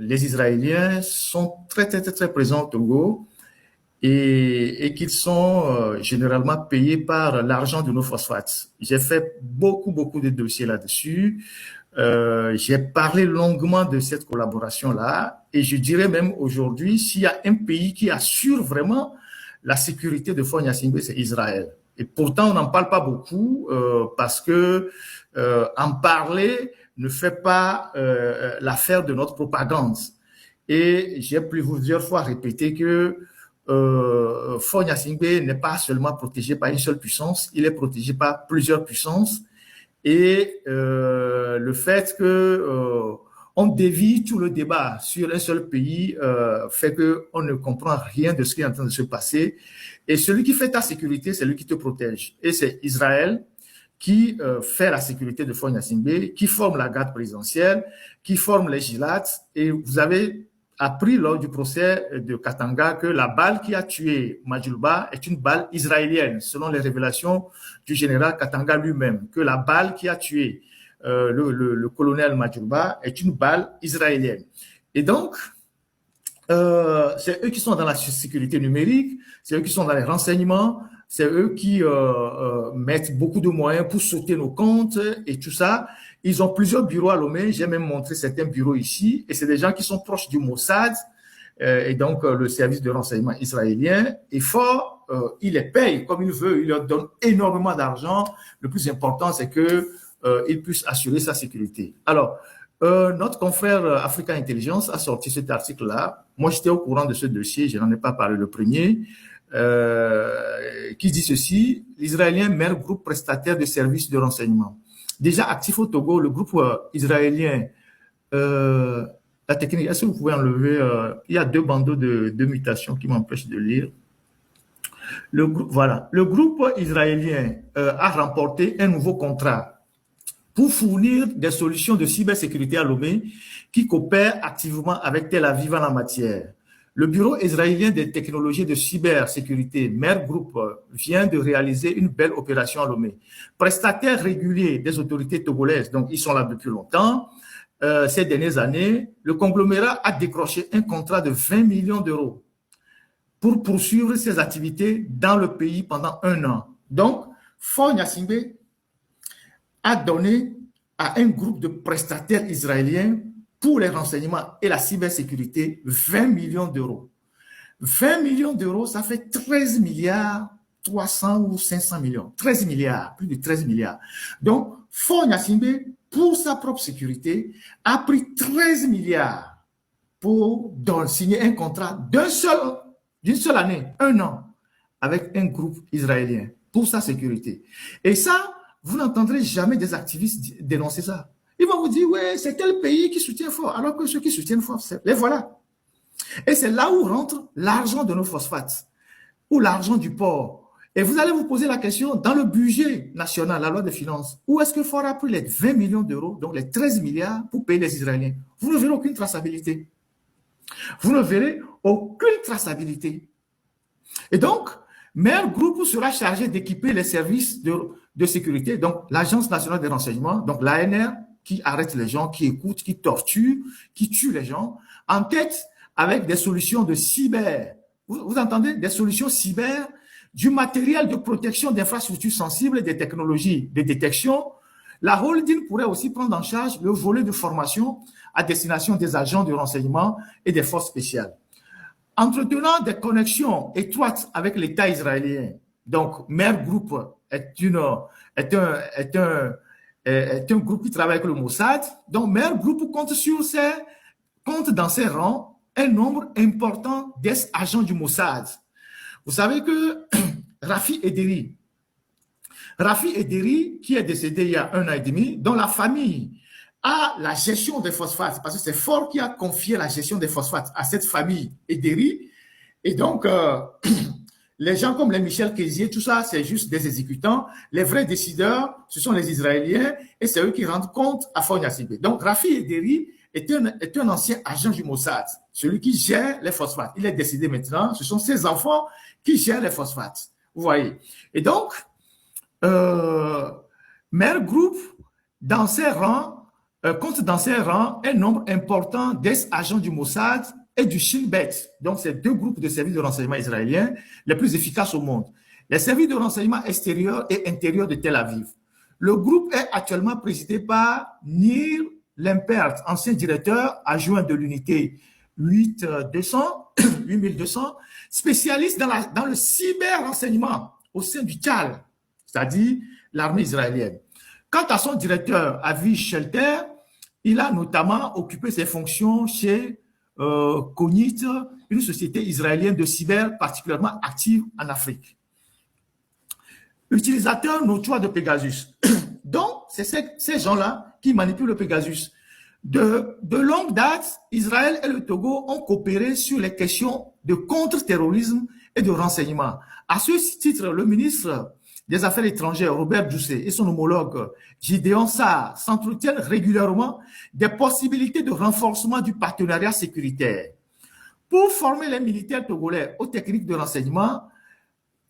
les Israéliens sont très présents au Togo et qu'ils sont généralement payés par l'argent de nos phosphates. J'ai fait beaucoup de dossiers là-dessus. J'ai parlé longuement de cette collaboration-là et je dirais même aujourd'hui, s'il y a un pays qui assure vraiment la sécurité de Faure Gnassingbé, c'est Israël. Et pourtant, on n'en parle pas beaucoup parce que en parler ne fait pas l'affaire de notre propagande. Et j'ai plusieurs fois répété que Faure Gnassingbé n'est pas seulement protégé par une seule puissance, il est protégé par plusieurs puissances. Et le fait que on dévie tout le débat sur un seul pays fait qu'on ne comprend rien de ce qui est en train de se passer. Et celui qui fait ta sécurité, c'est lui qui te protège. Et c'est Israël qui fait la sécurité de Faure Gnassingbé, qui forme la garde présidentielle, qui forme les GILAD. Et vous avez appris lors du procès de Katanga que la balle qui a tué Majulba est une balle israélienne, selon les révélations du général Katanga lui-même, que la balle qui a tué le colonel Majulba est une balle israélienne. Et donc, c'est eux qui sont dans la sécurité numérique, c'est eux qui sont dans les renseignements, c'est eux qui mettent beaucoup de moyens pour sauter nos comptes et tout ça. Ils ont plusieurs bureaux à Lomé. J'ai même montré certains bureaux ici. Et c'est des gens qui sont proches du Mossad et donc le service de renseignement israélien. Et Faure, il les paye comme il veut. Il leur donne énormément d'argent. Le plus important, c'est que il puisse assurer sa sécurité. Alors, notre confrère Africa Intelligence a sorti cet article-là. Moi, j'étais au courant de ce dossier. Je n'en ai pas parlé le premier. Qui dit ceci: l'Israélien mère groupe prestataire de services de renseignement. Déjà actif au Togo, le groupe israélien, la technique, est-ce que vous pouvez enlever, il y a deux bandeaux de mutation qui m'empêchent de lire. Voilà. Le groupe israélien a remporté un nouveau contrat pour fournir des solutions de cybersécurité à Lomé qui coopèrent activement avec Tel Aviv en la matière. Le Bureau israélien des technologies de cybersécurité, MER Group, vient de réaliser une belle opération à Lomé. Prestataire régulier des autorités togolaises, donc ils sont là depuis longtemps. Ces dernières années, le conglomérat a décroché un contrat de 20 millions d'euros pour poursuivre ses activités dans le pays pendant 1 an. Donc, Faure Gnassingbé a donné à un groupe de prestataires israéliens pour les renseignements et la cybersécurité 20 millions d'euros. 20 millions d'euros, ça fait 13 milliards 300 ou 500 millions. 13 milliards, plus de 13 milliards. Donc, Faure Gnassingbé, pour sa propre sécurité, a pris 13 milliards pour signer un contrat d'une seule année, 1 an, avec un groupe israélien pour sa sécurité. Et ça, vous n'entendrez jamais des activistes dénoncer ça. Ils vont vous dire, ouais, c'est tel pays qui soutient Faure, alors que ceux qui soutiennent Faure, les voilà. Et c'est là où rentre l'argent de nos phosphates, ou l'argent du port. Et vous allez vous poser la question, dans le budget national, la loi de finances, où est-ce que Faure a pris les 20 millions d'euros, donc les 13 milliards, pour payer les Israéliens? Vous ne verrez aucune traçabilité. Vous ne verrez aucune traçabilité. Et donc, MER Group sera chargé d'équiper les services de sécurité, donc l'Agence nationale des renseignements, donc l'ANR, qui arrête les gens, qui écoute, qui torture, qui tue les gens, en tête avec des solutions de cyber. Vous entendez? Des solutions cyber, du matériel de protection d'infrastructures sensibles, des technologies de détection. La holding pourrait aussi prendre en charge le volet de formation à destination des agents de renseignement et des forces spéciales. Entretenant des connexions étroites avec l'État israélien. Donc, MER Group est un groupe qui travaille avec le Mossad. Donc, MER Group compte dans ses rangs un nombre important d'agents du Mossad. Vous savez que Rafi Ederi, qui est décédé il y a 1 an et demi, dont la famille a la gestion des phosphates, parce que c'est Faure qui a confié la gestion des phosphates à cette famille Ederi. Et donc, les gens comme les Michel Kézier, tout ça, c'est juste des exécutants. Les vrais décideurs, ce sont les Israéliens, et c'est eux qui rendent compte à Faure Gnassingbé. Donc, Rafi Ederi est un ancien agent du Mossad, celui qui gère les phosphates. Il est décédé maintenant, ce sont ses enfants qui gèrent les phosphates. Vous voyez. Et donc, MER Group, dans ses rangs, compte dans ses rangs un nombre important d'ex-agents du Mossad et du Shin Bet. Donc, c'est deux groupes de services de renseignement israéliens les plus efficaces au monde. Les services de renseignement extérieurs et intérieurs de Tel Aviv. Le groupe est actuellement présidé par Nir Lempert, ancien directeur adjoint de l'unité 8200, spécialiste dans le cyber-renseignement au sein du TCHAL, c'est-à-dire l'armée israélienne. Quant à son directeur, Avi Shelter, il a notamment occupé ses fonctions chez Cognite, une société israélienne de cyber particulièrement active en Afrique. Utilisateur notoire de Pegasus. Donc, c'est ces gens-là qui manipulent le Pegasus. De longue date, Israël et le Togo ont coopéré sur les questions de contre-terrorisme et de renseignement. À ce titre, le ministre des Affaires étrangères, Robert Doucet, et son homologue, Gideon Sarr, s'entretiennent régulièrement des possibilités de renforcement du partenariat sécuritaire. Pour former les militaires togolais aux techniques de renseignement,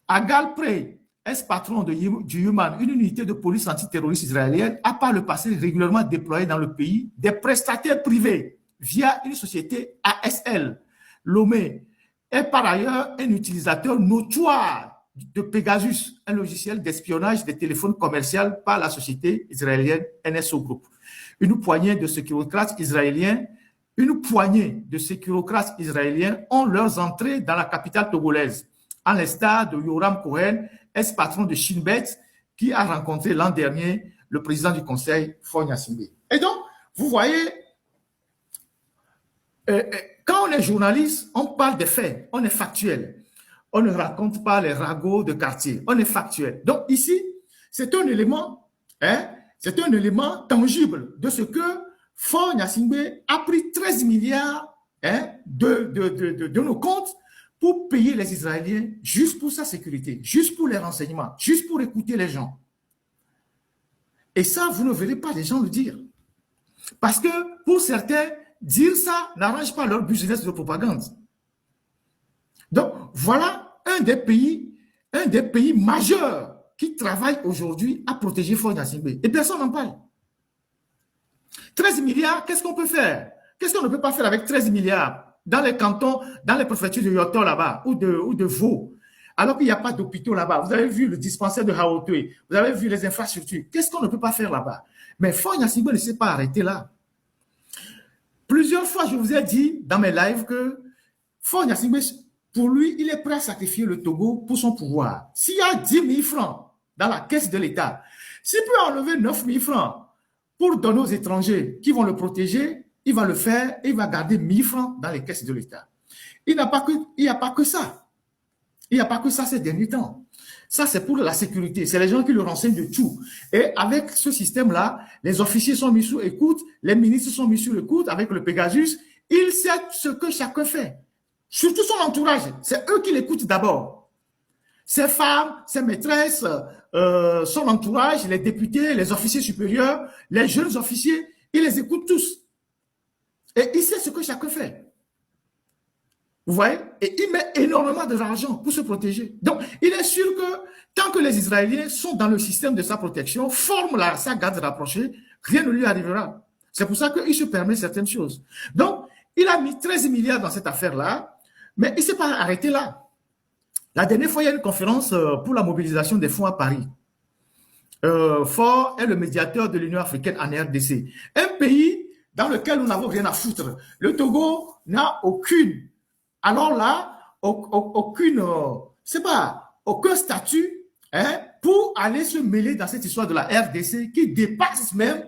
Agal Prey, ex-patron du Human, une unité de police antiterroriste israélienne, a par le passé régulièrement déployé dans le pays des prestataires privés via une société ASL. Lomé est par ailleurs un utilisateur notoire de Pegasus, un logiciel d'espionnage des téléphones commerciaux par la société israélienne NSO Group. Une poignée de sécurocrates israéliens ont leurs entrées dans la capitale togolaise, à l'instar de Yoram Cohen, ex-patron de Shin Bet, qui a rencontré l'an dernier le président du conseil, Faure Gnassingbé. Et donc, vous voyez, quand on est journaliste, on parle des faits, on est factuel. On ne raconte pas les ragots de quartier, on est factuel. Donc ici, c'est un élément tangible de ce que Faure Gnassingbé a pris 13 milliards de nos comptes pour payer les Israéliens juste pour sa sécurité, juste pour les renseignements, juste pour écouter les gens. Et ça, vous ne verrez pas les gens le dire. Parce que pour certains, dire ça n'arrange pas leur business de propagande. Donc, voilà un des pays majeurs qui travaille aujourd'hui à protéger Faure Gnassingbé. Et personne n'en parle. 13 milliards, qu'est-ce qu'on peut faire? Qu'est-ce qu'on ne peut pas faire avec 13 milliards dans les cantons, dans les préfectures de Yoto là-bas ou de Vaud, alors qu'il n'y a pas d'hôpitaux là-bas? Vous avez vu le dispensaire de Haotoué, vous avez vu les infrastructures. Qu'est-ce qu'on ne peut pas faire là-bas? Mais Faure Gnassingbé ne s'est pas arrêté là. Plusieurs fois, je vous ai dit dans mes lives que Faure Gnassingbé, pour lui, il est prêt à sacrifier le Togo pour son pouvoir. S'il y a 10 000 francs dans la caisse de l'État, s'il peut enlever 9 000 francs pour donner aux étrangers qui vont le protéger, il va le faire et il va garder 1 000 francs dans les caisses de l'État. Il n'y a pas que ça. Il n'y a pas que ça ces derniers temps. Ça, c'est pour la sécurité. C'est les gens qui le renseignent de tout. Et avec ce système-là, les officiers sont mis sous écoute, les ministres sont mis sous écoute avec le Pegasus. Il sait ce que chacun fait. Surtout son entourage. C'est eux qui l'écoutent d'abord. Ses femmes, ses maîtresses, son entourage, les députés, les officiers supérieurs, les jeunes officiers, il les écoute tous. Et il sait ce que chacun fait. Vous voyez? Et il met énormément d'argent pour se protéger. Donc, il est sûr que tant que les Israéliens sont dans le système de sa protection, forment sa garde rapprochée, rien ne lui arrivera. C'est pour ça qu'il se permet certaines choses. Donc, il a mis 13 milliards dans cette affaire-là, mais il ne s'est pas arrêté là. La dernière fois, il y a une conférence pour la mobilisation des fonds à Paris. Faure est le médiateur de l'Union africaine en RDC. Un pays dans lequel nous n'avons rien à foutre. Le Togo n'a aucun statut pour aller se mêler dans cette histoire de la RDC qui dépasse même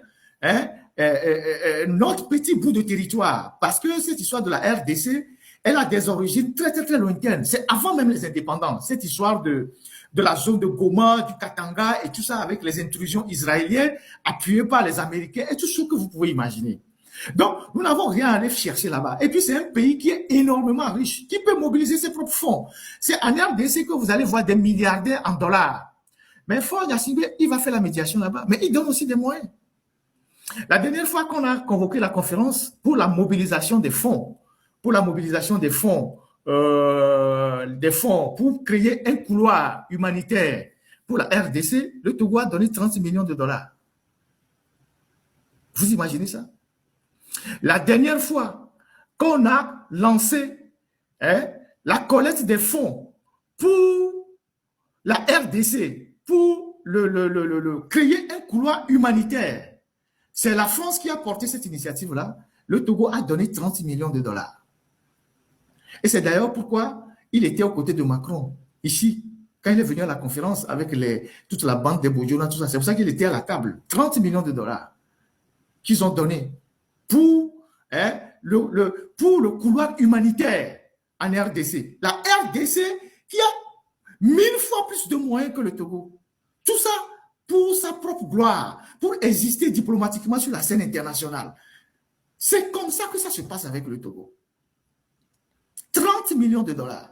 notre petit bout de territoire. Parce que cette histoire de la RDC, elle a des origines très, très, très lointaines. C'est avant même les indépendants. Cette histoire de la zone de Goma, du Katanga et tout ça avec les intrusions israéliennes appuyées par les Américains et tout ce que vous pouvez imaginer. Donc, nous n'avons rien à aller chercher là-bas. Et puis, c'est un pays qui est énormément riche, qui peut mobiliser ses propres fonds. C'est en RDC que vous allez voir des milliardaires en dollars. Mais Faure Gnassingbé, il va faire la médiation là-bas, mais il donne aussi des moyens. La dernière fois qu'on a convoqué la conférence pour la mobilisation des fonds, pour créer un couloir humanitaire pour la RDC, le Togo a donné 30 millions de dollars. Vous imaginez ça? La dernière fois qu'on a lancé la collecte des fonds pour la RDC, pour créer un couloir humanitaire, c'est la France qui a porté cette initiative-là. Le Togo a donné 30 millions de dollars. Et c'est d'ailleurs pourquoi il était aux côtés de Macron, ici, quand il est venu à la conférence avec toute la bande des Bojona, tout ça. C'est pour ça qu'il était à la table. 30 millions de dollars qu'ils ont donnés pour, pour le couloir humanitaire en RDC. La RDC qui a 1000 fois plus de moyens que le Togo. Tout ça pour sa propre gloire, pour exister diplomatiquement sur la scène internationale. C'est comme ça que ça se passe avec le Togo. 30 millions de dollars.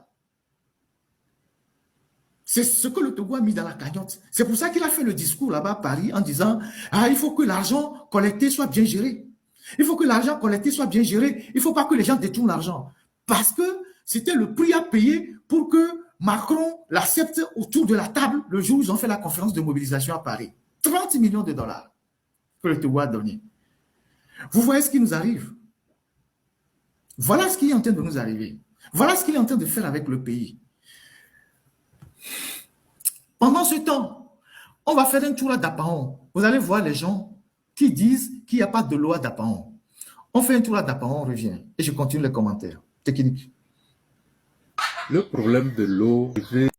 C'est ce que le Togo a mis dans la cagnotte. C'est pour ça qu'il a fait le discours là-bas à Paris en disant « Ah, il faut que l'argent collecté soit bien géré. Il faut que l'argent collecté soit bien géré. Il ne faut pas que les gens détournent l'argent. » Parce que c'était le prix à payer pour que Macron l'accepte autour de la table le jour où ils ont fait la conférence de mobilisation à Paris. 30 millions de dollars que le Togo a donné. Vous voyez ce qui nous arrive. Voilà ce qui est en train de nous arriver. Voilà ce qu'il est en train de faire avec le pays. Pendant ce temps, on va faire un tour à Dapaon. Vous allez voir les gens qui disent qu'il n'y a pas de loi à Dapaon. On fait un tour à Dapaon, on revient. Et je continue les commentaires techniques. Le problème de l'eau,